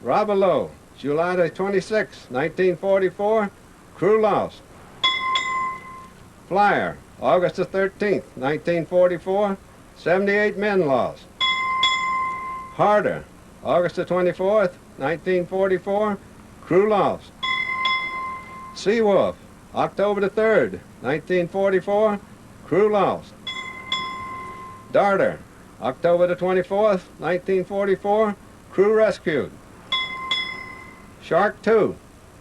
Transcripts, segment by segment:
Roberlo, July the 26th, 1944, crew lost. Flyer, August the 13th, 1944, 78 men lost. Harder, August the 24th, 1944, crew lost. Seawolf, October the 3rd, 1944, crew lost. Darter, October the 24th, 1944, crew rescued. Shark 2,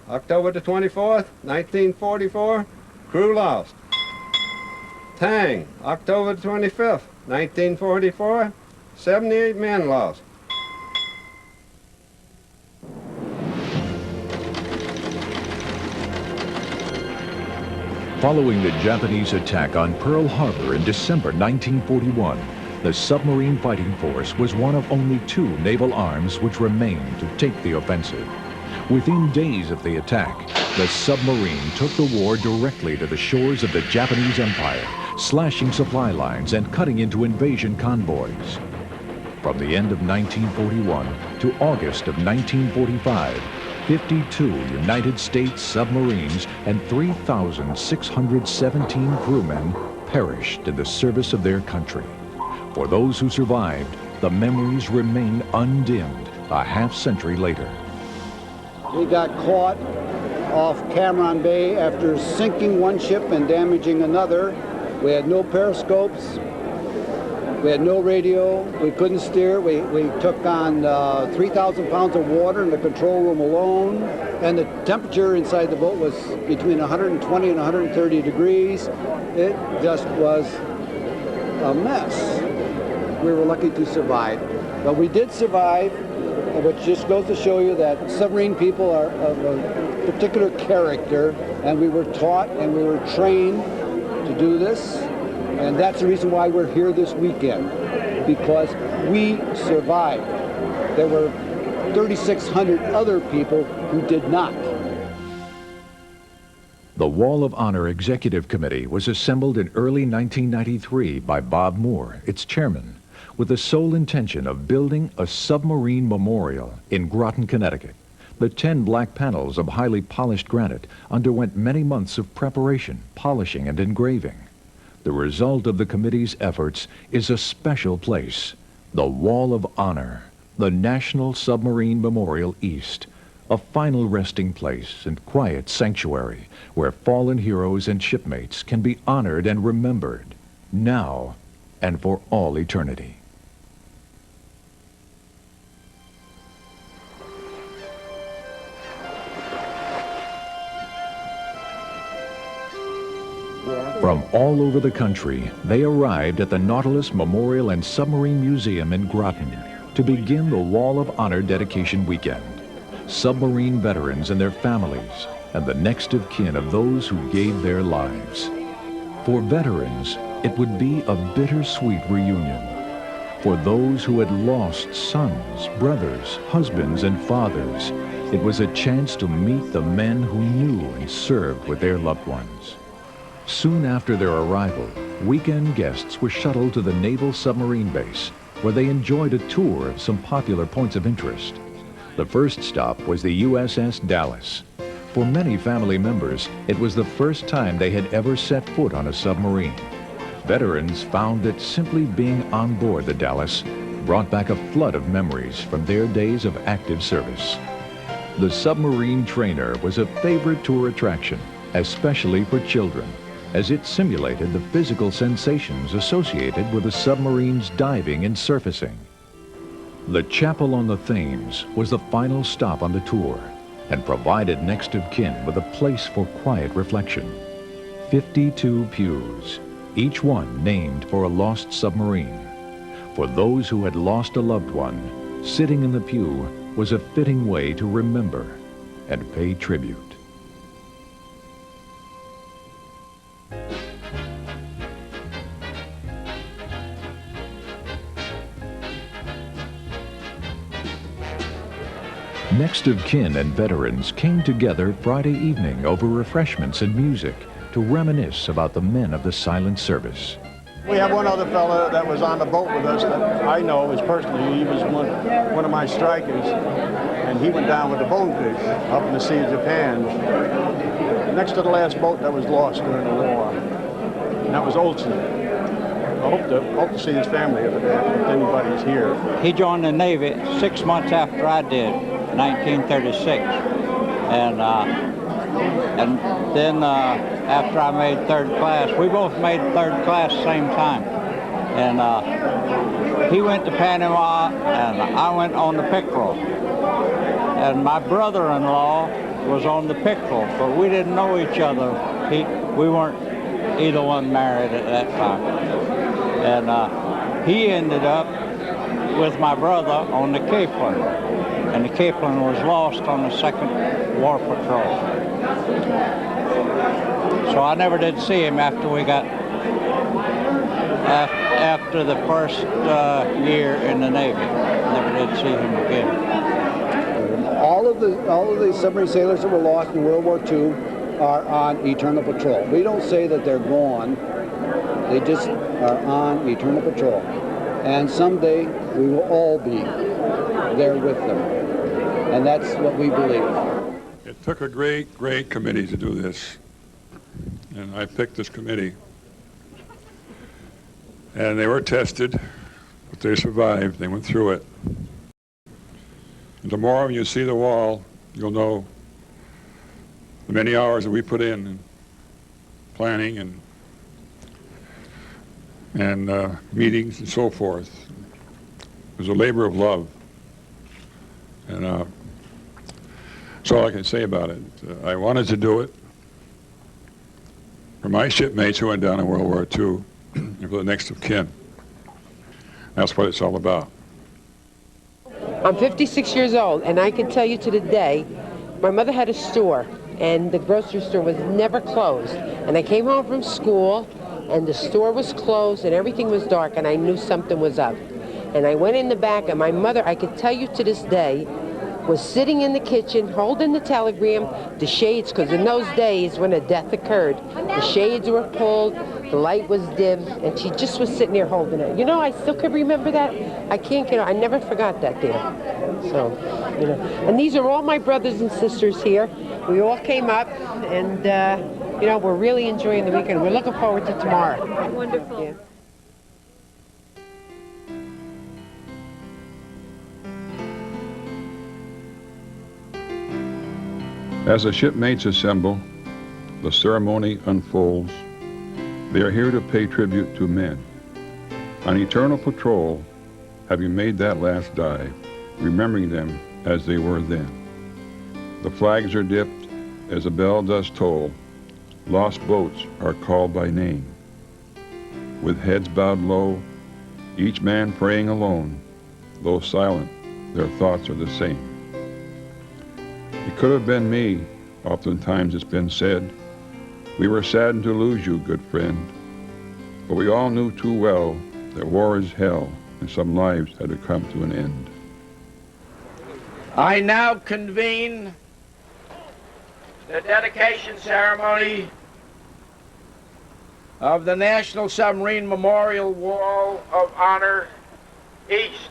October the 24th, 1944, crew lost. Tang, October the 25th, 1944, 78 men lost. Following the Japanese attack on Pearl Harbor in December 1941, the submarine fighting force was one of only 2 naval arms which remained to take the offensive. Within days of the attack, the submarine took the war directly to the shores of the Japanese Empire, slashing supply lines and cutting into invasion convoys. From the end of 1941 to August of 1945, 52 United States submarines and 3,617 crewmen perished in the service of their country. For those who survived, the memories remain undimmed a half-century later. We got caught off Cameron Bay after sinking one ship and damaging another. We had no periscopes. We had no radio. We couldn't steer. We took on 3,000 pounds of water in the control room alone. And the temperature inside the boat was between 120 and 130 degrees. It just was a mess. We were lucky to survive. But we did survive, which just goes to show you that submarine people are of a particular character, and we were taught and we were trained to do this. And that's the reason why we're here this weekend, because we survived. There were 3,600 other people who did not. The Wall of Honor Executive Committee was assembled in early 1993 by Bob Moore, its chairman, with the sole intention of building a submarine memorial in Groton, Connecticut. The 10 black panels of highly polished granite underwent many months of preparation, polishing, and engraving. The result of the committee's efforts is a special place, the Wall of Honor, the National Submarine Memorial East, a final resting place and quiet sanctuary where fallen heroes and shipmates can be honored and remembered, now and for all eternity. From all over the country, they arrived at the Nautilus Memorial and Submarine Museum in Groton to begin the Wall of Honor dedication weekend. Submarine veterans and their families, and the next of kin of those who gave their lives. For veterans, it would be a bittersweet reunion. For those who had lost sons, brothers, husbands, and fathers, it was a chance to meet the men who knew and served with their loved ones. Soon after their arrival, weekend guests were shuttled to the Naval Submarine Base, where they enjoyed a tour of some popular points of interest. The first stop was the USS Dallas. For many family members, it was the first time they had ever set foot on a submarine. Veterans found that simply being on board the Dallas brought back a flood of memories from their days of active service. The submarine trainer was a favorite tour attraction, especially for children, as it simulated the physical sensations associated with a submarine's diving and surfacing. The Chapel on the Thames was the final stop on the tour and provided next of kin with a place for quiet reflection. 52 pews, each one named for a lost submarine. For those who had lost a loved one, sitting in the pew was a fitting way to remember and pay tribute. Next of kin and veterans came together Friday evening over refreshments and music to reminisce about the men of the silent service. We have one other fella that was on the boat with us that I know is personally. He was one of my strikers, and he went down with the bonefish up in the Sea of Japan, next to the last boat that was lost during the war. And that was Olson. I hope to see his family if anybody's here. He joined the Navy 6 months after I did, 1936, and then after I made 3rd class, we both made 3rd class same time, and he went to Panama and I went on the Pickerel, and my brother-in-law was on the Pickerel, but we didn't know each other. We weren't either one married at that time, and he ended up with my brother on the Capeland, and the Capeland was lost on the 2nd War Patrol. So I never did see him after we got, after the first year in the Navy. Never did see him again. All of the submarine sailors that were lost in World War II are on eternal patrol. We don't say that they're gone. They just are on eternal patrol. And someday we will all be there with them. And that's what we believe. It took a great committee to do this. And I picked this committee. And they were tested, but they survived. They went through it. And tomorrow when you see the wall, you'll know the many hours that we put in planning and meetings and so forth. It was a labor of love. And that's all I can say about it. I wanted to do it for my shipmates who went down in World War II and for the next of kin. That's what it's all about. I'm 56 years old, and I can tell you to the day, my mother had a store, and the grocery store was never closed. And I came home from school, and the store was closed, and everything was dark, and I knew something was up. And I went in the back, and my mother, I can tell you to this day, was sitting in the kitchen holding the telegram, the shades, because in those days when a death occurred, the shades were pulled, the light was dim, and she just was sitting there holding it. You know, I still can remember that. I can't get, I never forgot that day. So, you know, and these are all my brothers and sisters here. We all came up, and, you know, we're really enjoying the weekend. We're looking forward to tomorrow. Wonderful. Yeah. As the shipmates assemble, the ceremony unfolds. They are here to pay tribute to men. On eternal patrol, having made that last dive, remembering them as they were then. The flags are dipped as the bell does toll. Lost boats are called by name. With heads bowed low, each man praying alone, though silent, their thoughts are the same. It could have been me, oftentimes it's been said. We were saddened to lose you, good friend. But we all knew too well that war is hell and some lives had to come to an end. I now convene the dedication ceremony of the National Submarine Memorial Wall of Honor East.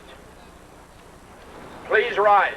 Please rise.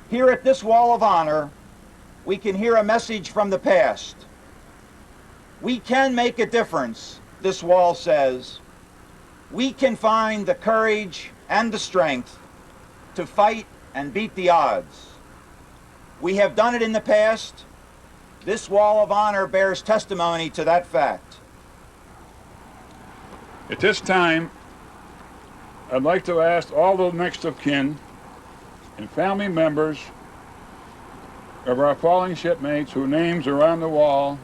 Here at this Wall of Honor, we can hear a message from the past. We can make a difference, this wall says. We can find the courage and the strength to fight and beat the odds. We have done it in the past. This Wall of Honor bears testimony to that fact. At this time, I'd like to ask all the next of kin and family members of our fallen shipmates whose names are on the wall,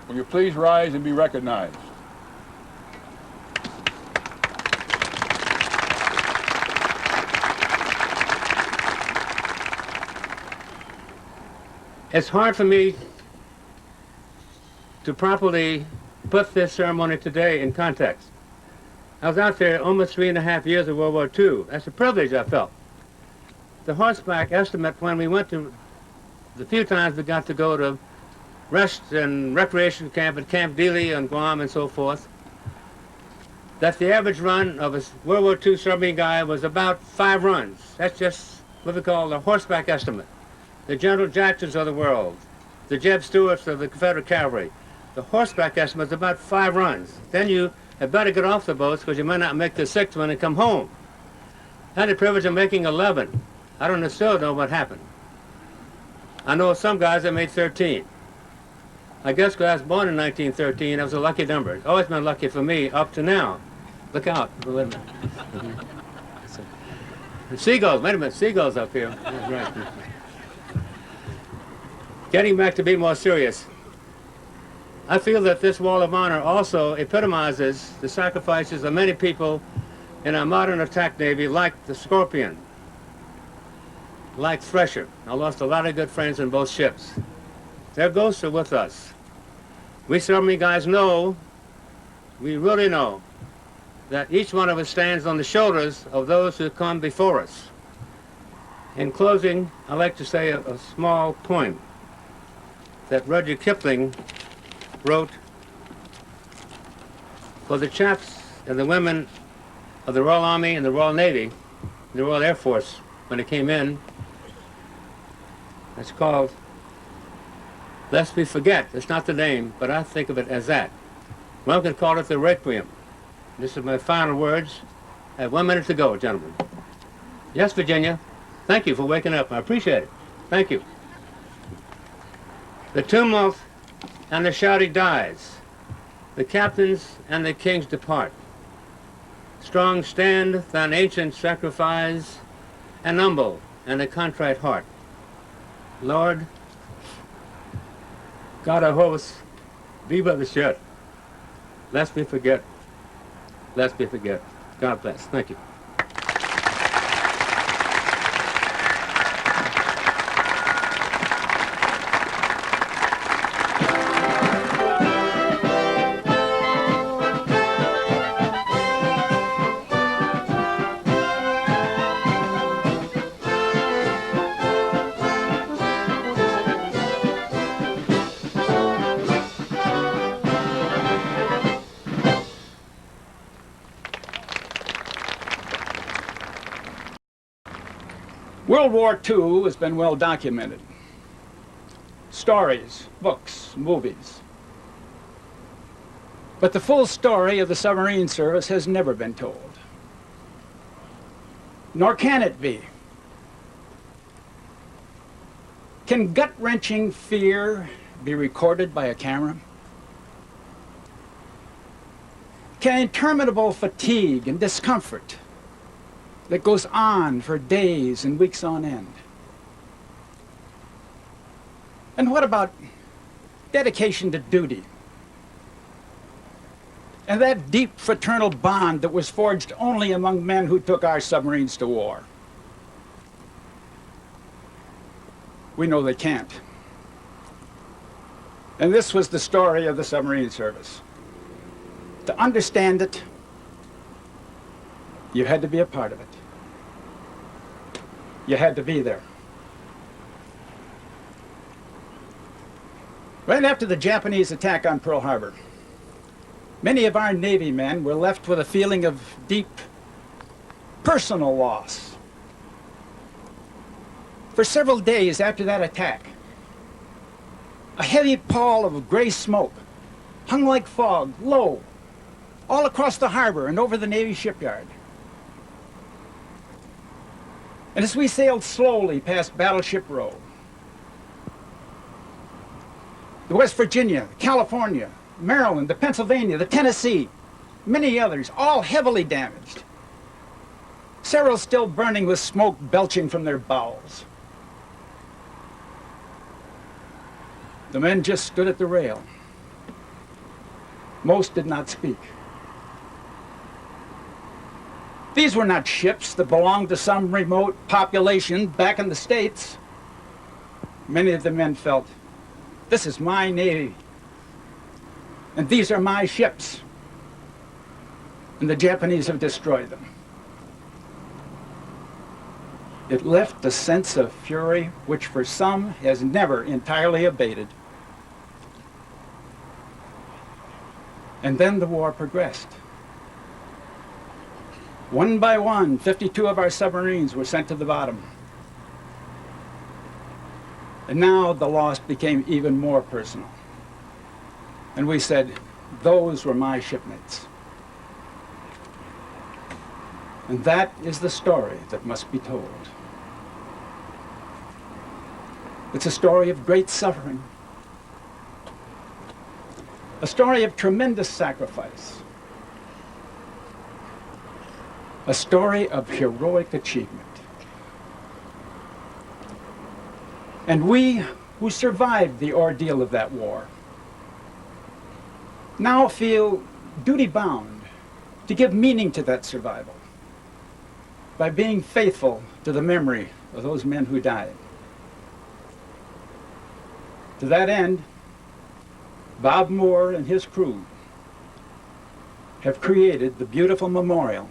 will you please rise and be recognized? It's hard for me to properly put this ceremony today in context. I was out there almost 3.5 years of World War II. That's a privilege I felt. The horseback estimate when we went to, the few times we got to go to rest and recreation camp at Camp Dealey and Guam and so forth, that the average run of a World War II submarine guy was about 5 runs. That's just what we call the horseback estimate. The General Jacksons of the world, the Jeb Stuarts of the Confederate Cavalry. The horseback estimate is about 5 runs. Then you had better get off the boats because you might not make the 6th one and come home. I had the privilege of making 11. I don't still know what happened. I know some guys that made 13. I guess because I was born in 1913, that was a lucky number. It's always been lucky for me up to now. Look out. Wait a minute. Seagulls, wait a minute, seagulls up here. That's right. Getting back to be more serious, I feel that this Wall of Honor also epitomizes the sacrifices of many people in our modern attack Navy, like the Scorpion, like Thresher. I lost a lot of good friends in both ships. Their ghosts are with us. We submarine guys know, we really know, that each one of us stands on the shoulders of those who come before us. In closing, I'd like to say a small poem that Rudyard Kipling wrote for the chaps and the women of the Royal Army and the Royal Navy, and the Royal Air Force when it came in. It's called Lest We Forget. It's not the name, but I think of it as that. One could call it the Requiem. This is my final words. I have 1 minute to go, gentlemen. Yes, Virginia. Thank you for waking up. I appreciate it. Thank you. The tumult and the shouting dies. The captains and the kings depart. Strong stand thine ancient sacrifice, and humble and a contrite heart. Lord, God of hosts, be by the ship. Lest we forget. Lest we forget. God bless. Thank you. World War II has been well documented. Stories, books, movies. But the full story of the submarine service has never been told. Nor can it be. Can gut-wrenching fear be recorded by a camera? Can interminable fatigue and discomfort that goes on for days and weeks on end? And what about dedication to duty? And that deep fraternal bond that was forged only among men who took our submarines to war? We know they can't. And this was the story of the submarine service. To understand it, you had to be a part of it. You had to be there. Right after the Japanese attack on Pearl Harbor, many of our Navy men were left with a feeling of deep personal loss. For several days after that attack, a heavy pall of gray smoke hung like fog, low, all across the harbor and over the Navy shipyard. And as we sailed slowly past Battleship Row, the West Virginia, California, Maryland, the Pennsylvania, the Tennessee, many others, all heavily damaged, several still burning with smoke belching from their bowels. The men just stood at the rail. Most did not speak. These were not ships that belonged to some remote population back in the States. Many of the men felt, this is my Navy, and these are my ships, and the Japanese have destroyed them. It left a sense of fury which for some has never entirely abated. And then the war progressed. One by one, 52 of our submarines were sent to the bottom. And now the loss became even more personal. And we said, those were my shipmates. And that is the story that must be told. It's a story of great suffering, a story of tremendous sacrifice, a story of heroic achievement. And we who survived the ordeal of that war now feel duty-bound to give meaning to that survival by being faithful to the memory of those men who died. To that end, Bob Moore and his crew have created the beautiful memorial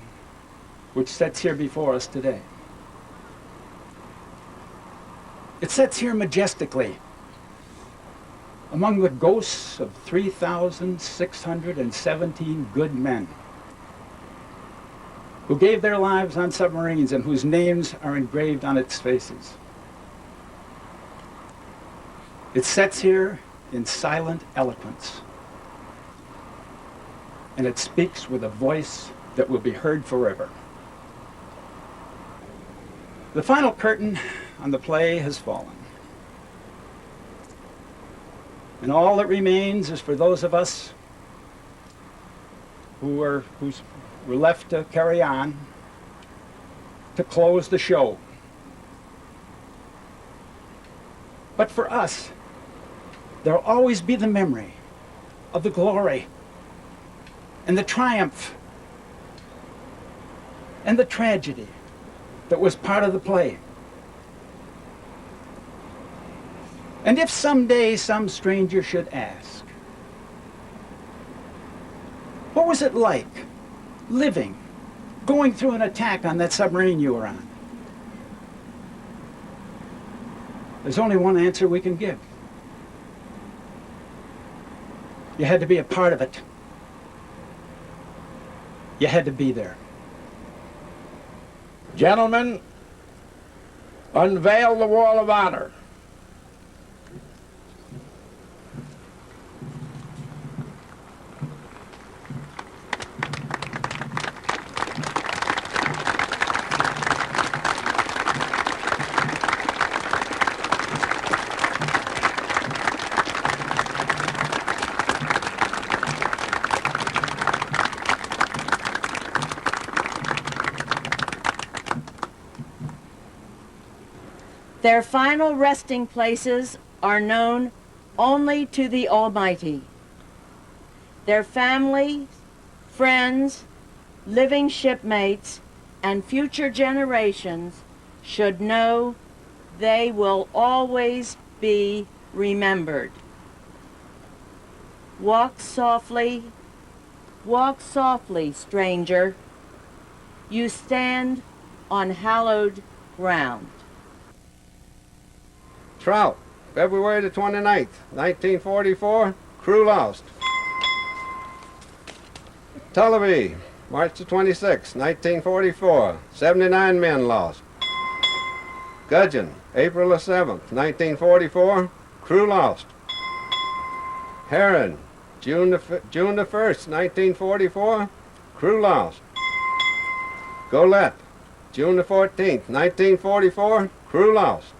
which sits here before us today. It sits here majestically among the ghosts of 3,617 good men who gave their lives on submarines and whose names are engraved on its faces. It sits here in silent eloquence, and it speaks with a voice that will be heard forever. The final curtain on the play has fallen, and all that remains is for those of us who were left to carry on, to close the show. But for us, there'll always be the memory of the glory and the triumph and the tragedy that was part of the play. And if someday some stranger should ask, what was it like living, going through an attack on that submarine you were on? There's only one answer we can give. You had to be a part of it. You had to be there. Gentlemen, unveil the Wall of Honor. Their final resting places are known only to the Almighty. Their families, friends, living shipmates, and future generations should know they will always be remembered. Walk softly, stranger. You stand on hallowed ground. Trout, February the 29th, 1944, crew lost. Tullabee, March the 26th, 1944, 79 men lost. Gudgeon, April the 7th, 1944, crew lost. Heron, June the 1st, 1944, crew lost. Golette, June the 14th, 1944, crew lost.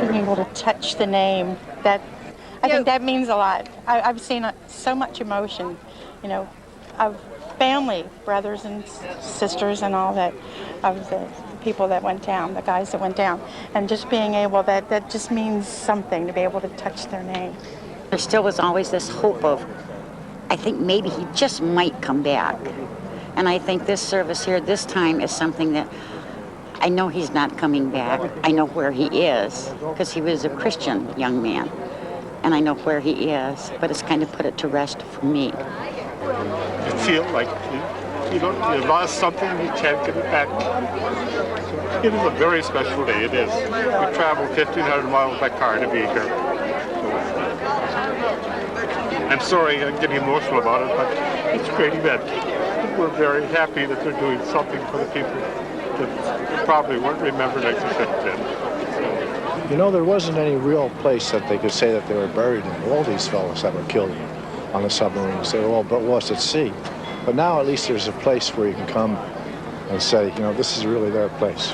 Being able to touch the name, I think that means a lot. I've seen so much emotion, you know, of family, brothers and sisters and all that, of the people that went down, the guys that went down, and just being able, that just means something to be able to touch their name. There still was always this hope of, I think maybe he just might come back. And I think this service here this time is something that I know he's not coming back. I know where he is, because he was a Christian young man. And I know where he is, but it's kind of put it to rest for me. You feel like you lost something, you can't get it back. It is a very special day, it is. We traveled 1,500 miles by car to be here. I'm sorry I'm getting emotional about it, but it's a great event. We're very happy that they're doing something for the people that probably weren't remembered like they should have been. You know, there wasn't any real place that they could say that they were buried in. All these fellows that were killed on the submarines, they were all lost at sea. But now at least there's a place where you can come and say, you know, this is really their place.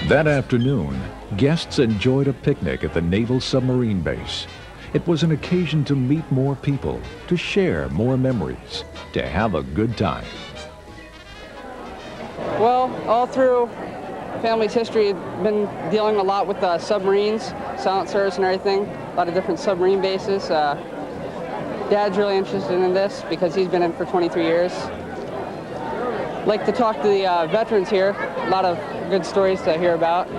That afternoon, guests enjoyed a picnic at the Naval Submarine Base. It was an occasion to meet more people, to share more memories, to have a good time. Well, all through family's history, been dealing a lot with submarines, silencers and everything, a lot of different submarine bases. Dad's really interested in this because he's been in for 23 years. Like to talk to the veterans here, a lot of good stories to hear about,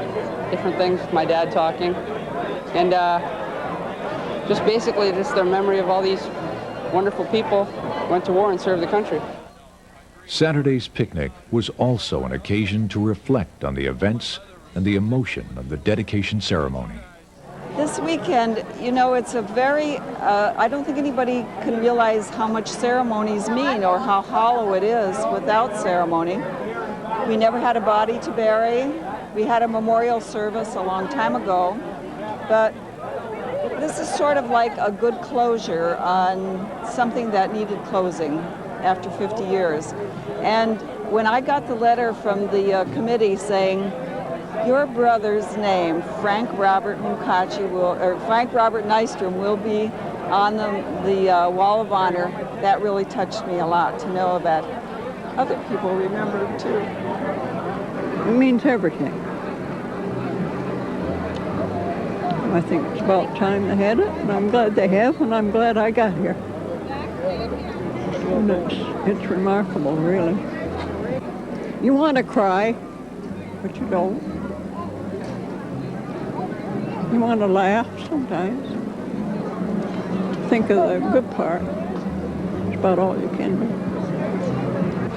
different things with my dad talking, and just basically just their memory of all these wonderful people who went to war and served the country. Saturday's picnic was also an occasion to reflect on the events and the emotion of the dedication ceremony. This weekend, you know, it's a very, I don't think anybody can realize how much ceremonies mean or how hollow it is without ceremony. We never had a body to bury. We had a memorial service a long time ago, but this is sort of like a good closure on something that needed closing after 50 years. And when I got the letter from the committee saying, your brother's name, Frank Robert Nystrom, will be on the Wall of Honor, that really touched me a lot to know that other people remember him too. It means everything. I think it's about time they had it, and I'm glad they have, and I'm glad I got here. And it's remarkable, really. You want to cry, but you don't. You want to laugh sometimes. Think of the good part. It's about all you can do.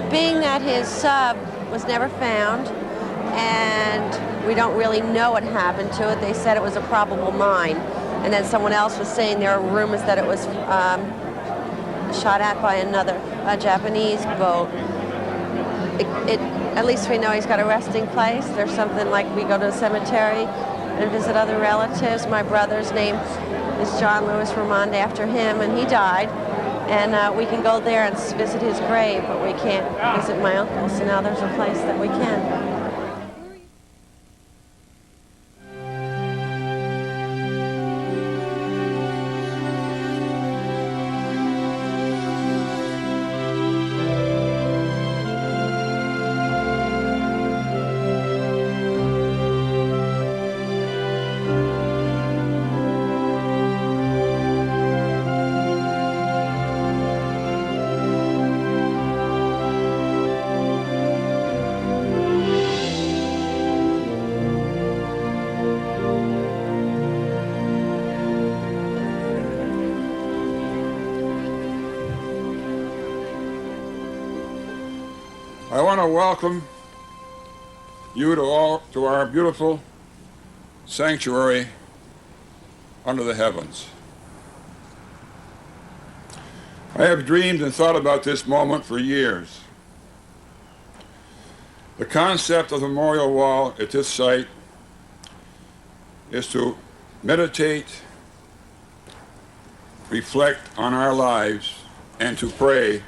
Being that his sub was never found, and we don't really know what happened to it, they said it was a probable mine. And then someone else was saying there are rumors that it was shot at by another Japanese boat. At least we know he's got a resting place. There's something like we go to a cemetery and visit other relatives. My brother's name is John Lewis Ramond after him, and he died. And we can go there and visit his grave, but we can't visit my uncle, so now there's a place that we can. I want to welcome you to our beautiful sanctuary under the heavens. I have dreamed and thought about this moment for years. The concept of the memorial wall at this site is to meditate, reflect on our lives, and to pray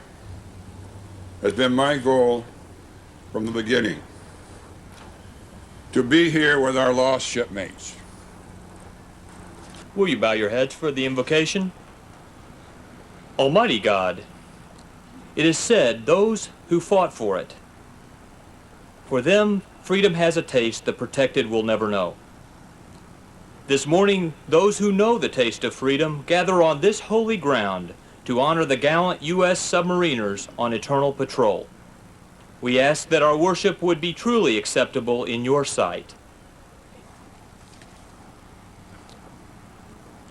has been my goal from the beginning. To be here with our lost shipmates. Will you bow your heads for the invocation? Almighty God, it is said, those who fought for it, for them freedom has a taste the protected will never know. This morning, those who know the taste of freedom gather on this holy ground to honor the gallant U.S. submariners on eternal patrol. We ask that our worship would be truly acceptable in your sight.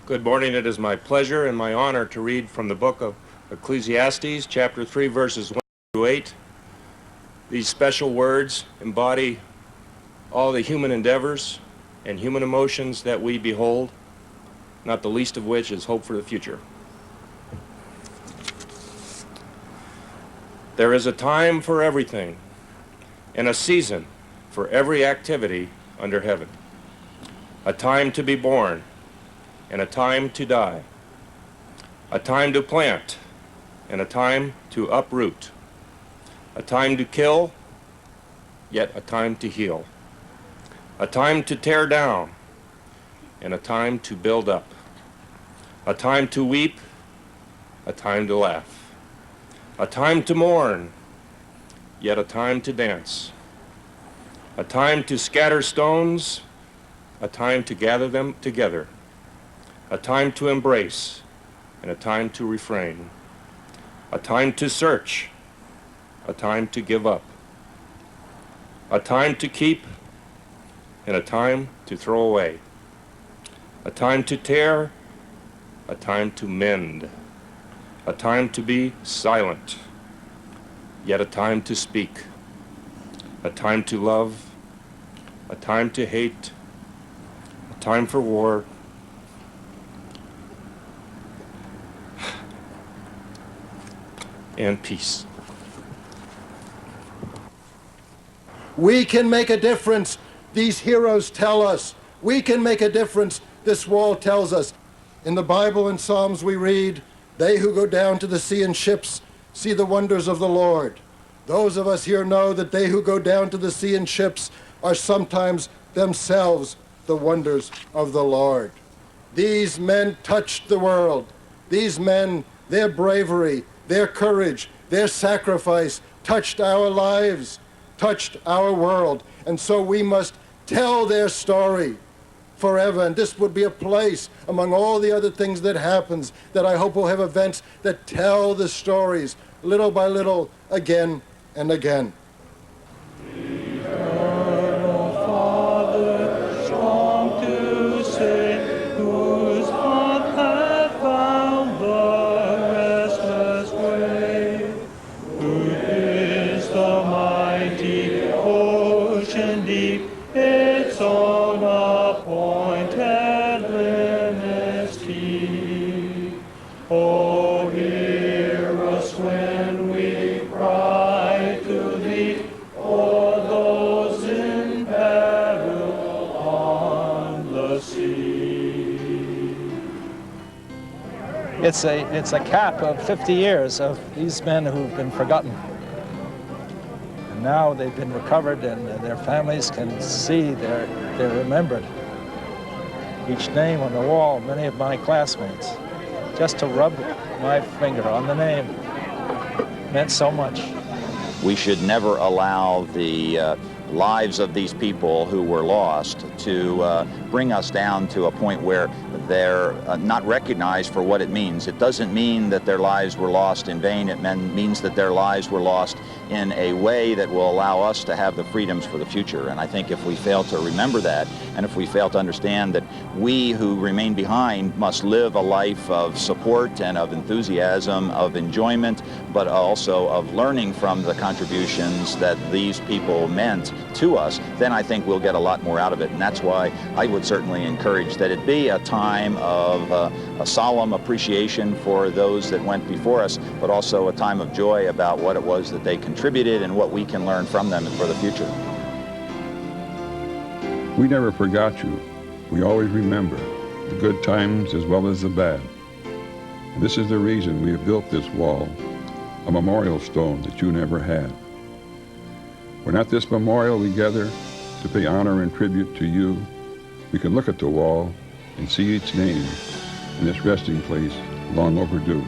Good morning. It is my pleasure and my honor to read from the book of Ecclesiastes, chapter 3, verses 1 through 8. These special words embody all the human endeavors and human emotions that we behold, not the least of which is hope for the future. There is a time for everything, and a season for every activity under heaven. A time to be born, and a time to die. A time to plant, and a time to uproot. A time to kill, yet a time to heal. A time to tear down, and a time to build up. A time to weep, a time to laugh. A time to mourn, yet a time to dance. A time to scatter stones, a time to gather them together. A time to embrace, and a time to refrain. A time to search, a time to give up. A time to keep, and a time to throw away. A time to tear, a time to mend. A time to be silent, yet a time to speak. A time to love, a time to hate, a time for war, and peace. We can make a difference, these heroes tell us. We can make a difference, this wall tells us. In the Bible and Psalms we read, they who go down to the sea in ships see the wonders of the Lord. Those of us here know that they who go down to the sea in ships are sometimes themselves the wonders of the Lord. These men touched the world. These men, their bravery, their courage, their sacrifice touched our lives, touched our world. And so we must tell their story forever, and this would be a place among all the other things that happens that I hope will have events that tell the stories little by little, again and again. It's a cap of 50 years of these men who've been forgotten. And now they've been recovered and their families can see they're remembered. Each name on the wall, many of my classmates, just to rub my finger on the name meant so much. We should never allow the lives of these people who were lost to bring us down to a point where they're not recognized for what it means. It doesn't mean that their lives were lost in vain. It means that their lives were lost in a way that will allow us to have the freedoms for the future. And I think if we fail to remember that, and if we fail to understand that we who remain behind must live a life of support and of enthusiasm, of enjoyment, but also of learning from the contributions that these people meant to us, then I think we'll get a lot more out of it. And that's why I would certainly encourage that it be a time of a solemn appreciation for those that went before us, but also a time of joy about what it was that they contributed and what we can learn from them for the future. We never forgot you. We always remember the good times as well as the bad. And this is the reason we have built this wall, a memorial stone that you never had. When at this memorial we gather to pay honor and tribute to you, we can look at the wall and see each name in this resting place long overdue.